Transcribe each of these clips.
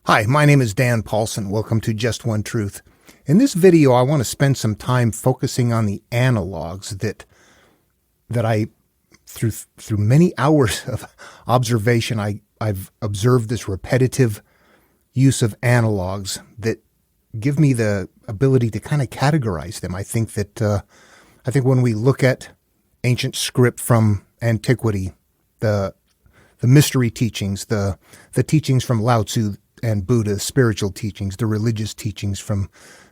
Hi, my name is Dan Paulson. Welcome to Just One Truth. In this video, I want to spend some time focusing on the analogs that I, through many hours of observation, I've observed this repetitive use of analogs that give me the ability to kind of categorize them. I think when we look at ancient script from antiquity, the mystery teachings, the teachings from Lao Tzu and Buddha, spiritual teachings, the religious teachings from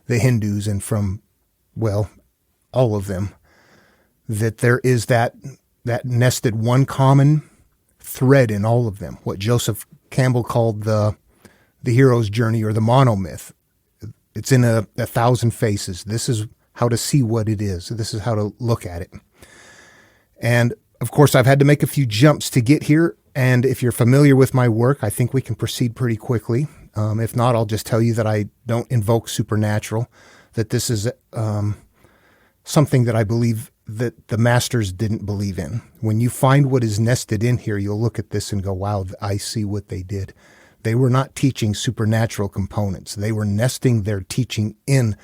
the Hindus and from, well, all of them, that there is that nested one common thread in all of them, what Joseph Campbell called the hero's journey or the monomyth. It's in a thousand faces. This is how to see what it is. This is how to look at it. And of course, I've had to make a few jumps to get here. And if you're familiar with my work, I think we can proceed pretty quickly. If not, I'll just tell you that I don't invoke supernatural, that this is something that I believe that the masters didn't believe in. When you find what is nested in here, you'll look at this and go, wow, I see what they did. They were not teaching supernatural components. They were nesting their teaching in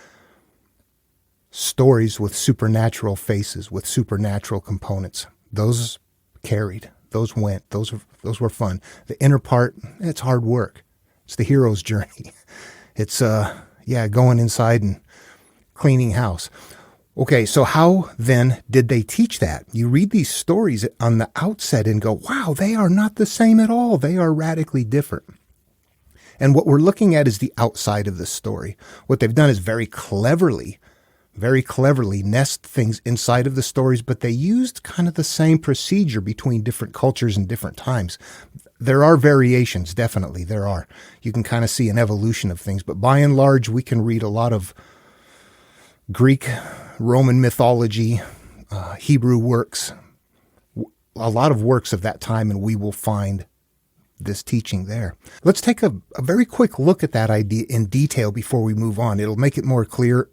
stories with supernatural faces, with supernatural components. Those carried. Those went. Those were fun. The inner part, it's hard work. It's the hero's journey. It's going inside and cleaning house. Okay, so how then did they teach that? You read these stories on the outset and go, wow, they are not the same at all. They are radically different. And what we're looking at is the outside of the story. What they've done is very cleverly nest things inside of the stories, but they used kind of the same procedure between different cultures and different times. There are variations, definitely, there are. You can kind of see an evolution of things, but by and large, we can read a lot of Greek, Roman mythology, Hebrew works, a lot of works of that time, and we will find this teaching there. Let's take a very quick look at that idea in detail before we move on. It'll make it more clear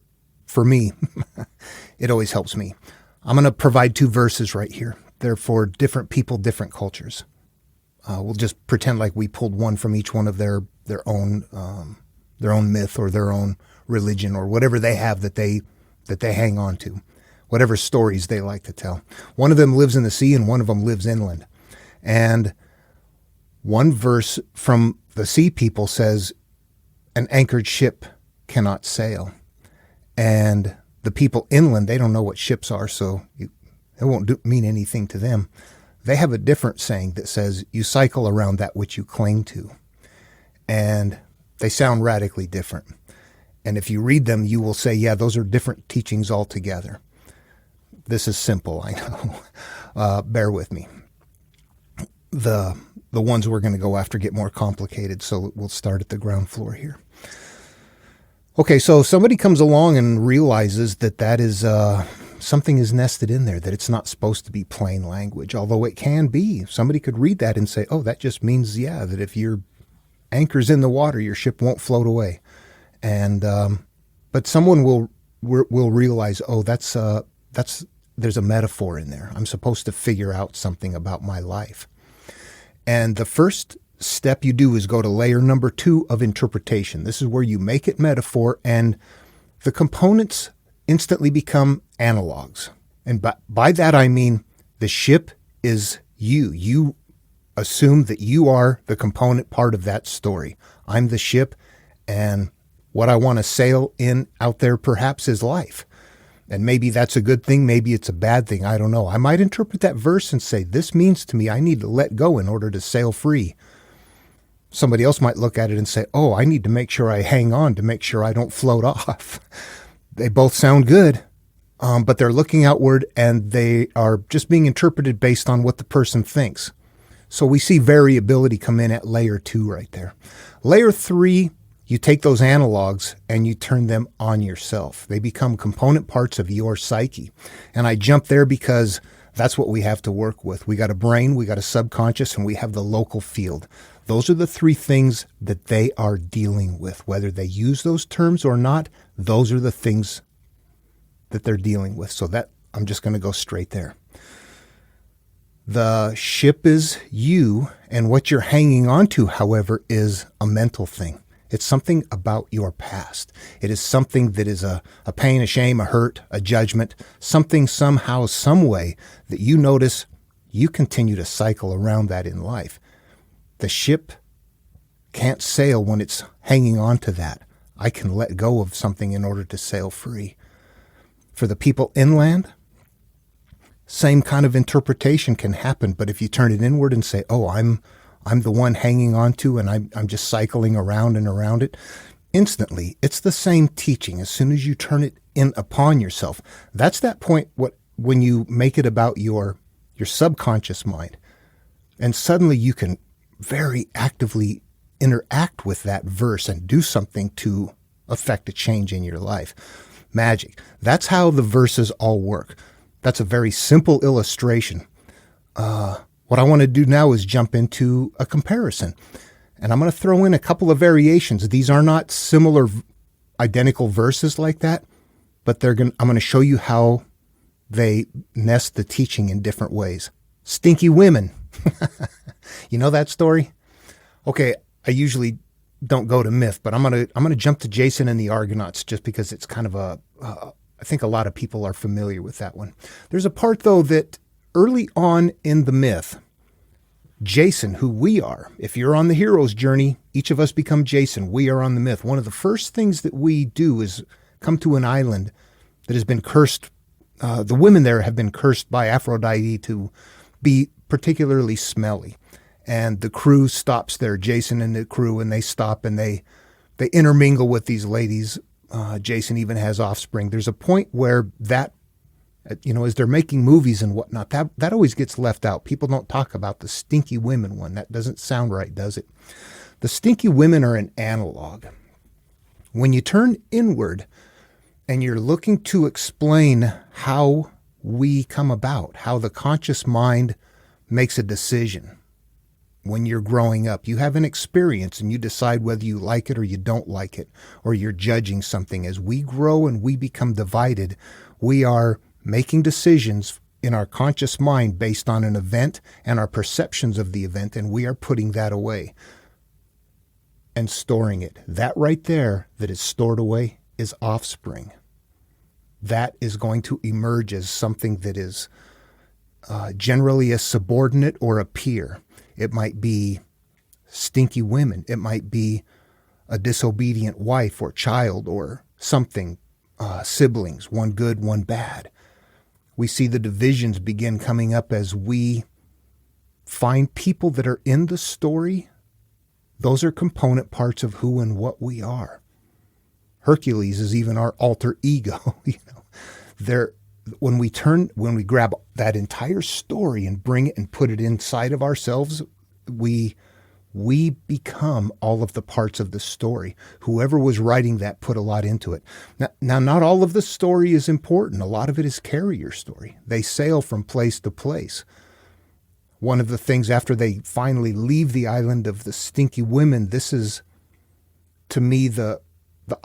for me. It always helps me. I'm going to provide two verses right here. They're for different people, different cultures. We'll just pretend like we pulled one from each one of their own myth or their own religion or whatever they have that they hang on to, whatever stories they like to tell. One of them lives in the sea and one of them lives inland. And one verse from the sea people says, an anchored ship cannot sail. And the people inland, they don't know what ships are, so it won't mean anything to them. They have a different saying that says, you cycle around that which you cling to. And they sound radically different. And if you read them, you will say, yeah, those are different teachings altogether. This is simple, I know. Bear with me. The ones we're going to go after get more complicated, so we'll start at the ground floor here. Okay, so somebody comes along and realizes that is something is nested in there, that it's not supposed to be plain language, although it can be. Somebody could read that and say, oh, that just means, yeah, that if your anchor's in the water, your ship won't float away. And but someone will realize, oh, that's there's a metaphor in there. I'm supposed to figure out something about my life. And the first step you do is go to layer number 2 of interpretation. This is where you make it metaphor and the components instantly become analogs. And by that I mean the ship is you. You assume that you are the component part of that story. I'm the ship, and what I want to sail in out there perhaps is life. And maybe that's a good thing, maybe it's a bad thing, I don't know. I might interpret that verse and say, this means to me I need to let go in order to sail free. Somebody else might look at it and say, oh, I need to make sure I hang on to make sure I don't float off. They both sound good, but they're looking outward and they are just being interpreted based on what the person thinks. So we see variability come in at layer 2 right there. Layer 3, you take those analogs and you turn them on yourself. They become component parts of your psyche. And I jump there because that's what we have to work with. We got a brain, we got a subconscious, and we have the local field. Those are the 3 things that they are dealing with. Whether they use those terms or not, those are the things that they're dealing with. So that I'm just going to go straight there. The ship is you, and what you're hanging on to, however, is a mental thing. It's something about your past. It is something that is a pain, a shame, a hurt, a judgment, something somehow, some way that you notice you continue to cycle around that in life. The ship can't sail when it's hanging on to that. I can let go of something in order to sail free. For the people inland, same kind of interpretation can happen, but if you turn it inward and say, oh, I'm the one hanging on to, and I'm just cycling around and around it, instantly, it's the same teaching. As soon as you turn it in upon yourself, that's that point when you make it about your subconscious mind, and suddenly you can very actively interact with that verse and do something to affect a change in your life. Magic. That's how the verses all work. That's a very simple illustration. What I want to do now is jump into a comparison. And I'm going to throw in a couple of variations. These are not similar, identical verses like that, but I'm going to show you how they nest the teaching in different ways. Stinky women. You know that story? Okay, I usually don't go to myth, but I'm gonna jump to Jason and the Argonauts just because it's kind of I think a lot of people are familiar with that one. There's a part though that early on in the myth, Jason, who we are, if you're on the hero's journey, each of us become Jason. We are on the myth. One of the first things that we do is come to an island that has been cursed. The women there have been cursed by Aphrodite to be particularly smelly. And the crew stops there, Jason and the crew, and they stop and they intermingle with these ladies. Jason even has offspring. There's a point where that, as they're making movies and whatnot, that always gets left out. People don't talk about the stinky women one. That doesn't sound right, does it? The stinky women are an analog. When you turn inward and you're looking to explain how we come about, how the conscious mind makes a decision. When you're growing up, you have an experience and you decide whether you like it or you don't like it, or you're judging something. As we grow and we become divided, we are making decisions in our conscious mind based on an event and our perceptions of the event, and we are putting that away and storing it. That right there that is stored away is offspring. That is going to emerge as something that is generally a subordinate or a peer. It might be stinky women. It might be a disobedient wife or child or something, siblings, one good, one bad. We see the divisions begin coming up as we find people that are in the story. Those are component parts of who and what we are. Hercules is even our alter ego. When we grab that entire story and bring it and put it inside of ourselves, we become all of the parts of the story. Whoever was writing that put a lot into it. Now, not all of the story is important. A lot of it is carrier story. They sail from place to place. One of the things after they finally leave the island of the stinky women, this is, to me, the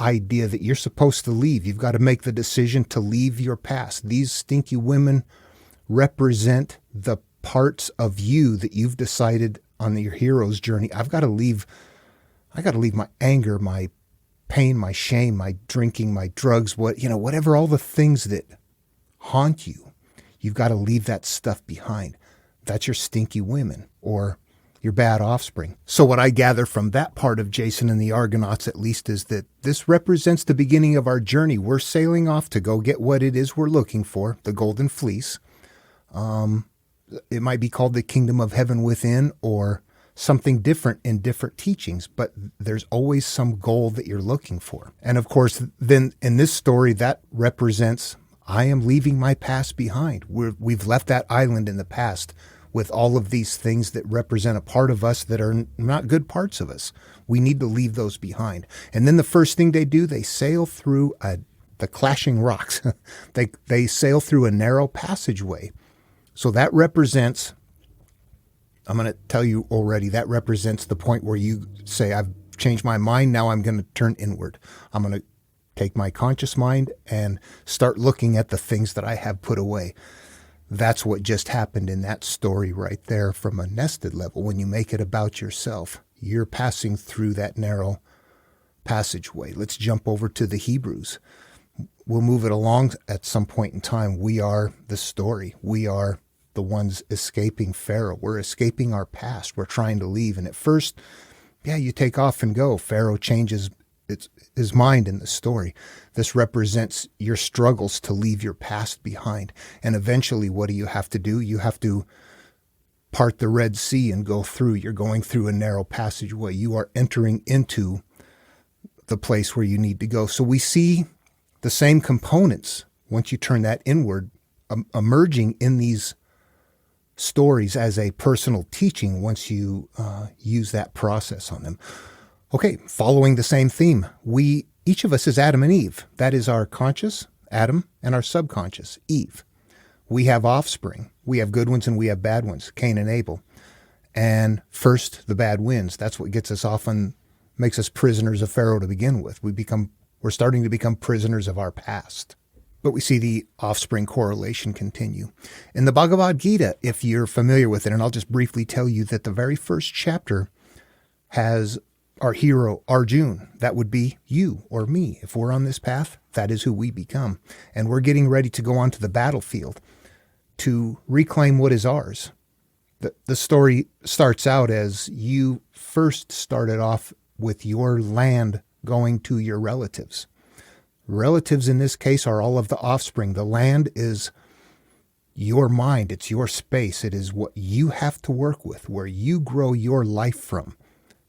idea that you're supposed to leave. You've got to make the decision to leave your past. These stinky women represent the parts of you that you've decided on your hero's journey. I got to leave my anger, my pain, my shame, my drinking, my drugs, whatever, all the things that haunt you. You've got to leave that stuff behind. That's your stinky women or your bad offspring. So what I gather from that part of Jason and the Argonauts, at least, is that this represents the beginning of our journey. We're sailing off to go get what it is we're looking for, the golden fleece. It might be called the kingdom of heaven within or something different in different teachings, but there's always some goal that you're looking for. And of course, then in this story, that represents, I am leaving my past behind. We've left that island in the past with all of these things that represent a part of us that are not good parts of us. We need to leave those behind. And then the first thing they do, they sail through the clashing rocks. They sail through a narrow passageway. So that represents, I'm going to tell you already, that represents the point where you say, I've changed my mind, now I'm going to turn inward. I'm going to take my conscious mind and start looking at the things that I have put away. That's what just happened in that story right there from a nested level. When you make it about yourself, you're passing through that narrow passageway. Let's jump over to the Hebrews. We'll move it along at some point in time. We are the story. We are the ones escaping Pharaoh. We're escaping our past. We're trying to leave. And at first, you take off and go. Pharaoh changes his mind in the story. This represents your struggles to leave your past behind. And eventually, what do you have to do? You have to part the Red Sea and go through. You're going through a narrow passageway. You are entering into the place where you need to go. So we see the same components, once you turn that inward, emerging in these stories as a personal teaching once you use that process on them. Okay, following the same theme, each of us is Adam and Eve. That is our conscious, Adam, and our subconscious, Eve. We have offspring. We have good ones and we have bad ones, Cain and Abel. And first, the bad wins. That's what gets us often, makes us prisoners of Pharaoh to begin with. We're starting to become prisoners of our past. But we see the offspring correlation continue. In the Bhagavad Gita, if you're familiar with it, and I'll just briefly tell you that the very first chapter has our hero, Arjun. That would be you or me. If we're on this path, that is who we become. And we're getting ready to go onto the battlefield to reclaim what is ours. The story starts out as you first started off with your land going to your relatives. Relatives in this case are all of the offspring. The land is your mind. It's your space. It is what you have to work with, where you grow your life from.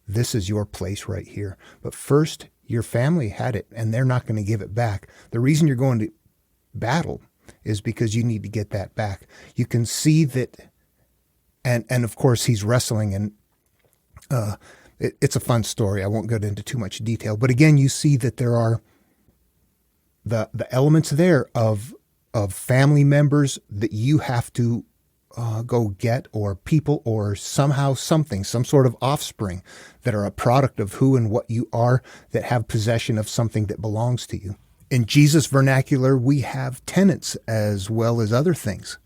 This is your place right here. But first, your family had it, and they're not going to give it back. The reason you're going to battle is because you need to get that back. You can see that, and of course, he's wrestling, and it's a fun story. I won't go into too much detail. But again, you see that there are the elements there of family members that you have to go get, or people, or somehow something, some sort of offspring that are a product of who and what you are, that have possession of something that belongs to you. In Jesus' vernacular, we have tenants as well as other things.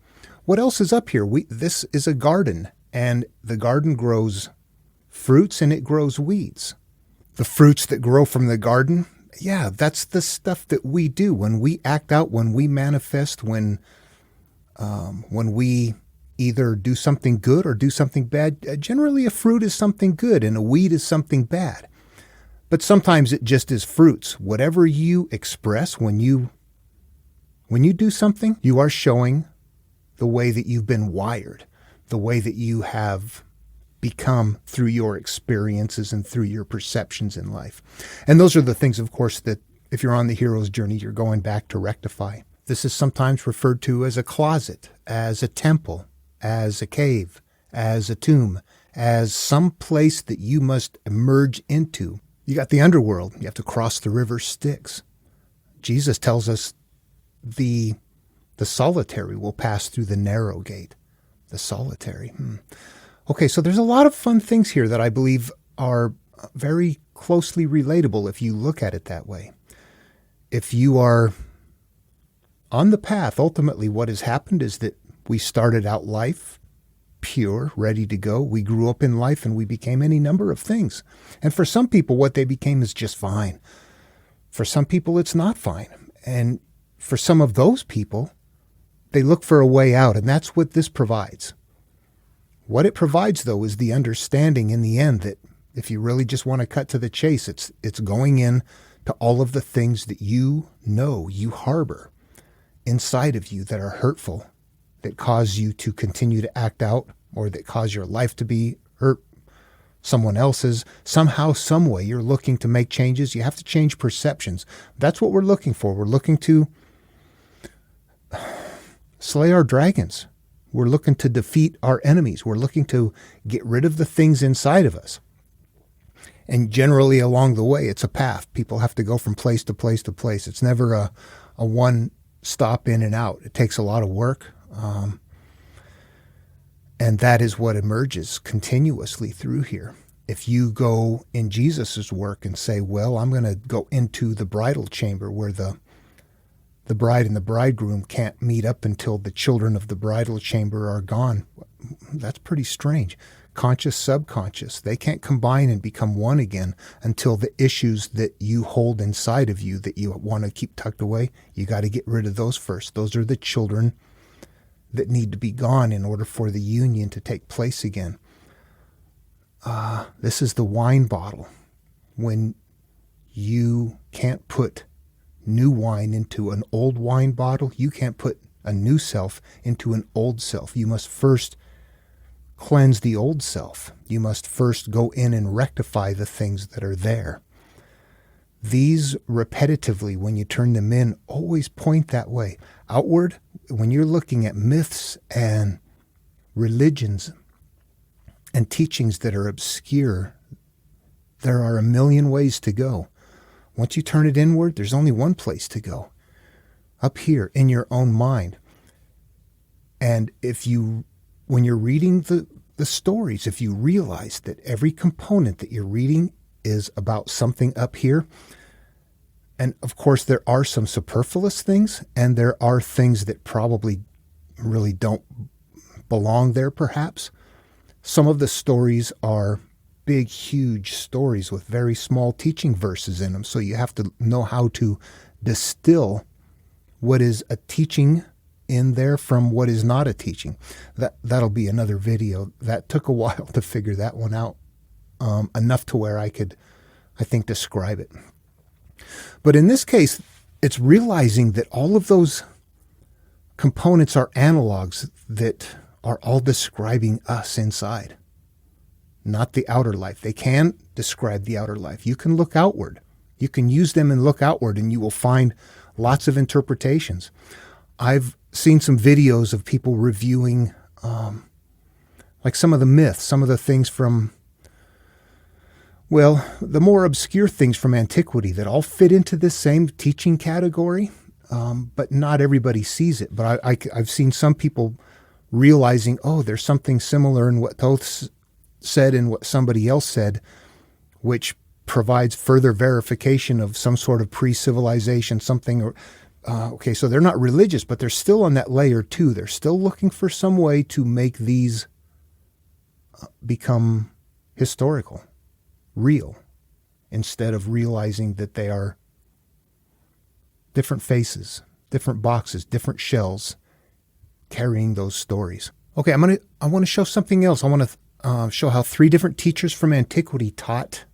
What else is up here? This is a garden, and the garden grows fruits and it grows weeds. The fruits that grow from the garden, that's the stuff that we do when we act out, when we manifest, when we either do something good or do something bad. Generally, a fruit is something good and a weed is something bad. But sometimes it just is fruits. Whatever you express when you do something, you are showing the way that you've been wired, the way that you have become through your experiences and through your perceptions in life. And those are the things, of course, that if you're on the hero's journey, you're going back to rectify. This is sometimes referred to as a closet, as a temple, as a cave, as a tomb, as some place that you must emerge into. You got the underworld. You have to cross the river Styx. Jesus tells us the solitary will pass through the narrow gate. The solitary. Okay, so there's a lot of fun things here that I believe are very closely relatable if you look at it that way. If you are on the path, ultimately what has happened is that we started out life pure, ready to go. We grew up in life and we became any number of things. And for some people, what they became is just fine. For some people, it's not fine. And for some of those people, they look for a way out, and that's what this provides. What it provides, though, is the understanding in the end that if you really just want to cut to the chase, it's going in to all of the things that you know you harbor inside of you that are hurtful, that cause you to continue to act out, or that cause your life to be hurt, someone else's. Somehow, some way, you're looking to make changes. You have to change perceptions. That's what we're looking for. We're looking to slay our dragons. We're looking to defeat our enemies. We're looking to get rid of the things inside of us. And generally along the way, it's a path. People have to go from place to place to place. It's never a one stop in and out. It takes a lot of work. And that is what emerges continuously through here. If you go in Jesus's work and say, well, I'm going to go into the bridal chamber where the bride and the bridegroom can't meet up until the children of the bridal chamber are gone. That's pretty strange. conscious, subconscious. They can't combine and become one again until the issues that you hold inside of you that you want to keep tucked away, you got to get rid of those first. Those are the children that need to be gone in order for the union to take place again. This is the wine bottle. When you can't put new wine into an old wine bottle, you can't put a new self into an old self. You must first cleanse the old self. You must first go in and rectify the things that are there. These repetitively, when you turn them in, always point that way. Outward, when you're looking at myths and religions and teachings that are obscure, there are a million ways to go. Once you turn it inward, there's only one place to go. Up here in your own mind. And when you're reading the stories, if you realize that every component that you're reading is about something up here, and of course there are some superfluous things, and there are things that probably really don't belong there perhaps. Some of the stories are big, huge stories with very small teaching verses in them, so you have to know how to distill what is a teaching in there from what is not a teaching. That'll be another video. That took a while to figure that one out, enough to where I could, I think, describe it. But in this case, it's realizing that all of those components are analogs that are all describing us inside, not the outer life. They can describe the outer life. You can look outward. You can use them and look outward, and you will find lots of interpretations. I've seen some videos of people reviewing like some of the myths, some of the things from, well, the more obscure things from antiquity that all fit into this same teaching category, but not everybody sees it. But I've seen some people realizing, oh, there's something similar in what Thoth said and what somebody else said, which provides further verification of some sort of pre-civilization, something. Okay, so they're not religious, but they're still on that layer too. They're still looking for some way to make these become historical, real, instead of realizing that they are different faces, different boxes, different shells carrying those stories. Okay, I want to show something else. I want to show how 3 different teachers from antiquity taught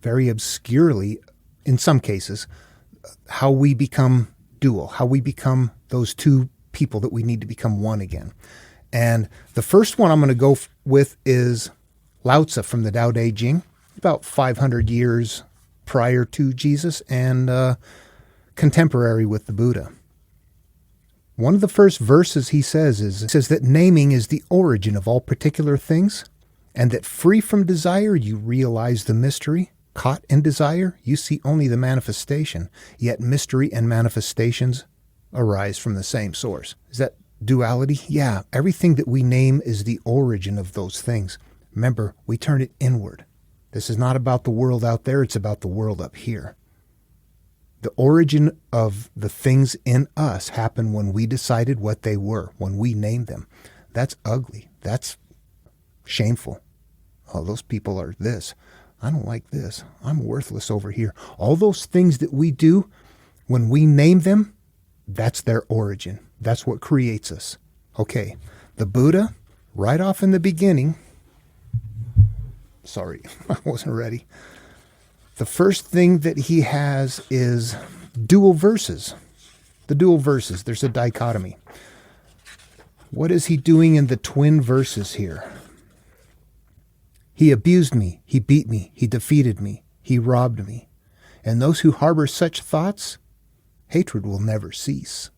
very obscurely, in some cases, how we become dual, how we become those two people that we need to become one again. And the first one I'm going to go with is Lao Tzu from the Tao Te Ching, about 500 years prior to Jesus and contemporary with the Buddha. One of the first verses he says that naming is the origin of all particular things, and that free from desire you realize the mystery. Caught in desire, you see only the manifestation, yet mystery and manifestations arise from the same source. Is that duality? Yeah, everything that we name is the origin of those things. Remember, we turn it inward. This is not about the world out there, it's about the world up here. The origin of the things in us happened when we decided what they were, when we named them. That's ugly. That's shameful. Oh, those people are this. I don't like this. I'm worthless over here. All those things that we do, when we name them, that's their origin. That's what creates us. Okay, the Buddha, right off in the beginning, sorry, I wasn't ready. The first thing that he has is dual verses. The dual verses, there's a dichotomy. What is he doing in the twin verses here? He abused me, he beat me, he defeated me, he robbed me. And those who harbor such thoughts, hatred will never cease.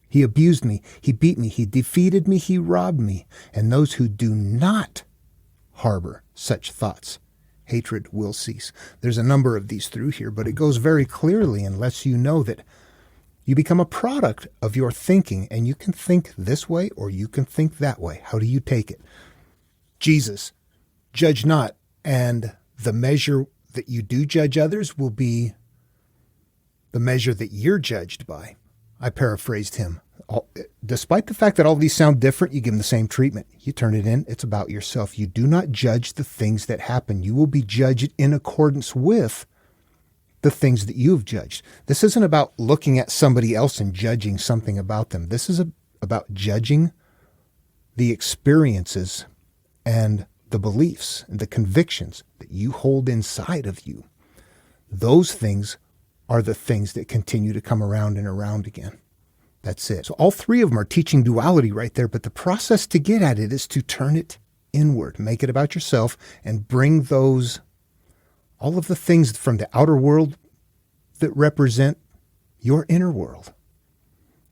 He abused me, he beat me, he defeated me, he robbed me. And those who do not harbor such thoughts, hatred will cease. There's a number of these through here, but it goes very clearly and lets you know that you become a product of your thinking, and you can think this way or you can think that way. How do you take it? Jesus, judge not, and the measure that you do judge others will be the measure that you're judged by. I paraphrased him. Despite the fact that all these sound different, you give them the same treatment. You turn it in, it's about yourself. You do not judge the things that happen. You will be judged in accordance with the things that you've judged. This isn't about looking at somebody else and judging something about them. This is about judging the experiences and the beliefs and the convictions that you hold inside of you. Those things are the things that continue to come around and around again. That's it. So all three of them are teaching duality right there, but the process to get at it is to turn it inward, make it about yourself, and bring all of the things from the outer world that represent your inner world.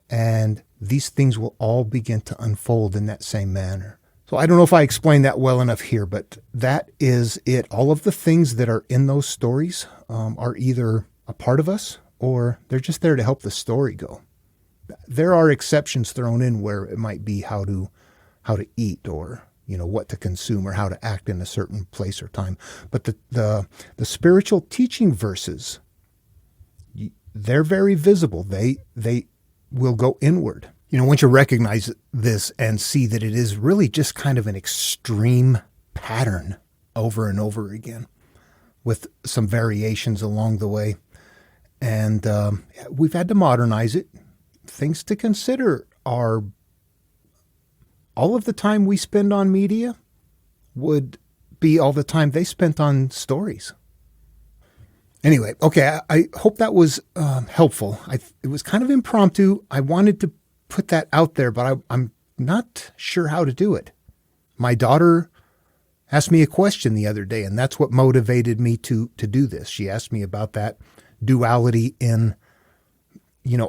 And these things will all begin to unfold in that same manner. So I don't know if I explained that well enough here, but that is it. All of the things that are in those stories are either a part of us or they're just there to help the story go. There are exceptions thrown in where it might be how to eat or, what to consume or how to act in a certain place or time. But the spiritual teaching verses, they're very visible. They will go inward. Once you recognize this and see that it is really just kind of an extreme pattern over and over again with some variations along the way. And we've had to modernize it. Things to consider are all of the time we spend on media would be all the time they spent on stories. Anyway, okay, I hope that was helpful. It was kind of impromptu. I wanted to put that out there, but I'm not sure how to do it. My daughter asked me a question the other day, and that's what motivated me to do this. She asked me about that duality in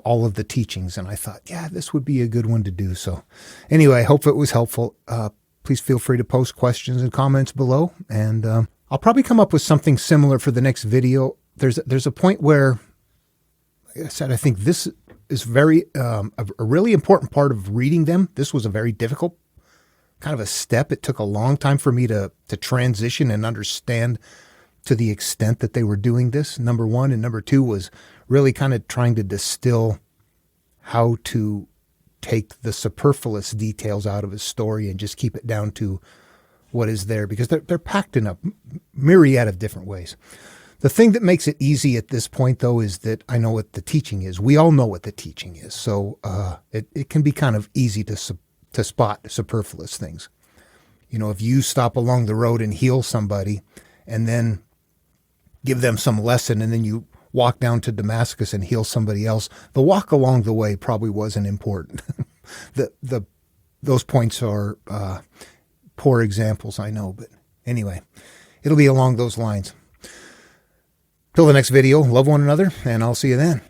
all of the teachings. And I thought, yeah, this would be a good one to do. So anyway, I hope it was helpful. Please feel free to post questions and comments below. And I'll probably come up with something similar for the next video. There's a point where, like I said, I think this is very a really important part of reading them. This was a very difficult kind of a step. It took a long time for me to transition and understand to the extent that they were doing this, number one. And number two was really kind of trying to distill how to take the superfluous details out of a story and just keep it down to what is there, because they're packed in a myriad of different ways. The thing that makes it easy at this point, though, is that I know what the teaching is. We all know what the teaching is. So it can be kind of easy to spot superfluous things. If you stop along the road and heal somebody and then give them some lesson, and then you walk down to Damascus and heal somebody else, the walk along the way probably wasn't important. Those points are poor examples, I know, but anyway, it'll be along those lines. Till the next video, love one another, and I'll see you then.